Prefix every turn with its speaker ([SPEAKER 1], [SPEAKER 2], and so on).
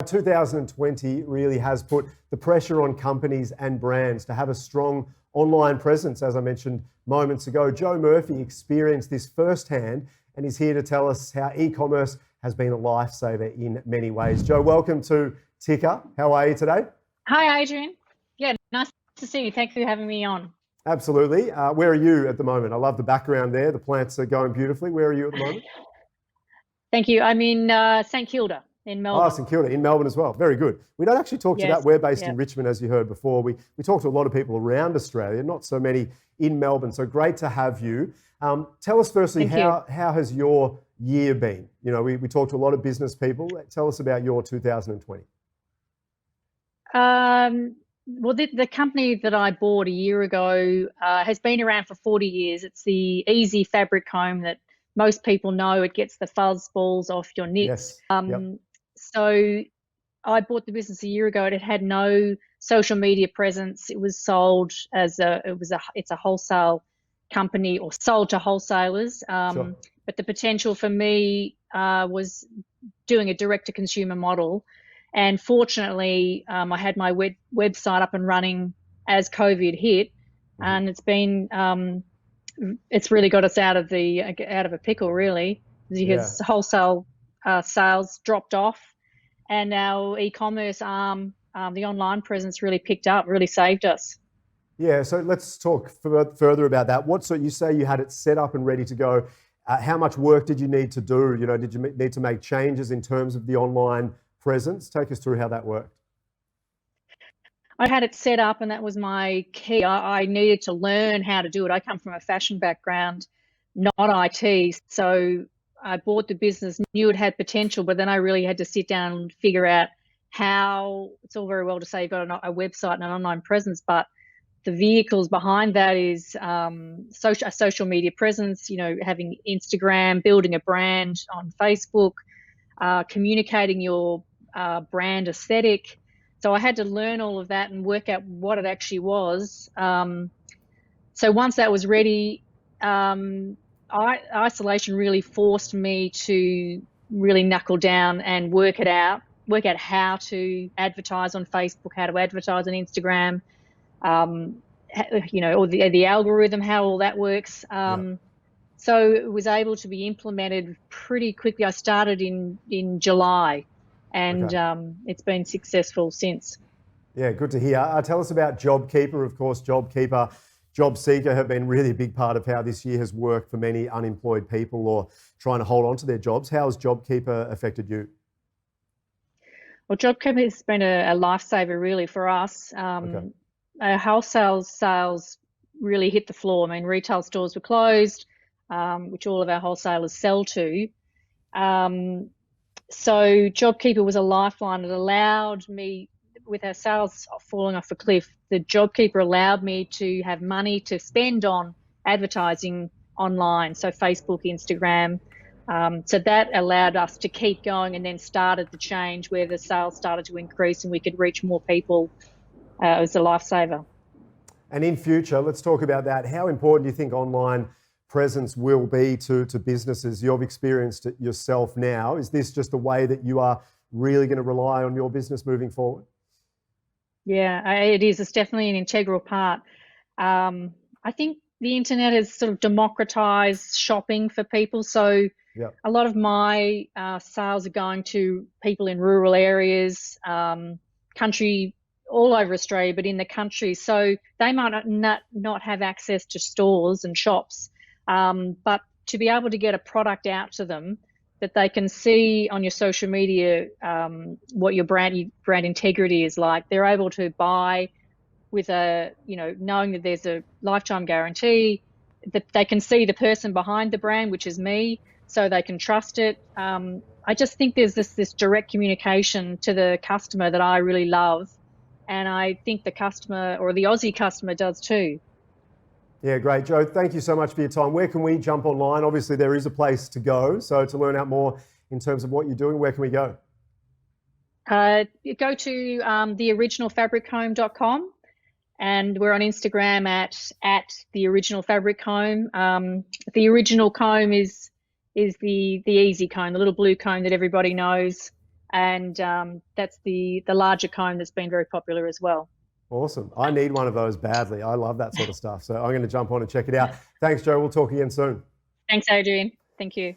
[SPEAKER 1] 2020 really has put the pressure on companies and brands to have a strong online presence. As I mentioned moments ago, Joe Murphy experienced this firsthand and is here to tell us how e-commerce has been a lifesaver in many ways. Joe, welcome to Ticker. How are you today?
[SPEAKER 2] Hi, Adrian. Yeah, nice to see you. Thanks for having me on.
[SPEAKER 1] Absolutely. Where are you at the moment? I love the background there. The plants are going beautifully. Where are you at the moment?
[SPEAKER 2] Thank you. I'm in St Kilda in
[SPEAKER 1] Oh,
[SPEAKER 2] Melbourne.
[SPEAKER 1] St Kilda, in Melbourne as well. Very good. We don't actually talk to
[SPEAKER 2] Yes.
[SPEAKER 1] that. We're based
[SPEAKER 2] Yeah.
[SPEAKER 1] in Richmond, as you heard before. We talk to a lot of people around Australia, not so many in Melbourne. So great to have you. Tell us firstly,
[SPEAKER 2] Thank you.
[SPEAKER 1] how has your year been? You know, we talk to a lot of business people. Tell us about your 2020.
[SPEAKER 2] Well, the company that I bought a year ago has been around for 40 years. It's the Easy fabric comb that most people know. It gets the fuzz balls off your knits.
[SPEAKER 1] Yes. Yep.
[SPEAKER 2] So I bought the business a year ago. It had no social media presence. It was sold as it's a wholesale company or sold to wholesalers.
[SPEAKER 1] Sure.
[SPEAKER 2] But the potential for me was doing a direct to consumer model. And fortunately, I had my website up and running as COVID hit, and it's really got us out of a pickle, really, because wholesale sales dropped off, and our e-commerce arm, the online presence, really picked up, really saved us.
[SPEAKER 1] Yeah, so let's talk further about that. So you say you had it set up and ready to go. How much work did you need to do? You know, did you need to make changes in terms of the online presence? Take us through how that worked.
[SPEAKER 2] I had it set up, and that was my key. I needed to learn how to do it. I come from a fashion background, not IT. So I bought the business, knew it had potential, but then I really had to sit down and figure out how. It's all very well to say you've got a website and an online presence, but the vehicles behind that is a social media presence, you know, having Instagram, building a brand on Facebook, communicating your brand aesthetic. So I had to learn all of that and work out what it actually was. So once that was ready, isolation really forced me to really knuckle down and work out how to advertise on Facebook, how to advertise on Instagram, you know, or the algorithm, how all that works. So it was able to be implemented pretty quickly. I started in July, and it's been successful since.
[SPEAKER 1] Yeah, good to hear. Tell us about JobKeeper. Of course, JobKeeper, JobSeeker have been really a big part of how this year has worked for many unemployed people or trying to hold on to their jobs. How has JobKeeper affected you?
[SPEAKER 2] Well, JobKeeper has been a lifesaver really for us. Our wholesale sales really hit the floor. I mean, retail stores were closed, which all of our wholesalers sell to. So JobKeeper was a lifeline. It allowed me, with our sales falling off a cliff, the JobKeeper allowed me to have money to spend on advertising online, so Facebook, Instagram. So that allowed us to keep going, and then started the change where the sales started to increase and we could reach more people. It was a lifesaver.
[SPEAKER 1] And in future, let's talk about that. How important do you think online presence will be to businesses? You've experienced it yourself now. Is this just a way that you are really going to rely on your business moving forward?
[SPEAKER 2] Yeah, it is. It's definitely an integral part. I think the internet has sort of democratized shopping for people. So a lot of my sales are going to people in rural areas, country, all over Australia, but in the country. So they might not have access to stores and shops, but to be able to get a product out to them that they can see on your social media, what your brand integrity is like. They're able to buy with knowing that there's a lifetime guarantee, that they can see the person behind the brand, which is me, so they can trust it. I just think there's this direct communication to the customer that I really love. And I think the customer, or the Aussie customer, does too.
[SPEAKER 1] Yeah, great. Joe, thank you so much for your time. Where can we jump online? Obviously, there is a place to go. So to learn out more in terms of what you're doing, where can we go?
[SPEAKER 2] Go to theoriginalfabriccomb.com, and we're on Instagram at theoriginalfabriccomb. The original comb is the easy comb, the little blue comb that everybody knows. and that's the larger cone that's been very popular as well.
[SPEAKER 1] Awesome. I need one of those badly. I love that sort of stuff. So I'm going to jump on and check it out. Thanks, Joe. We'll talk again soon.
[SPEAKER 2] Thanks, Adrian. Thank you.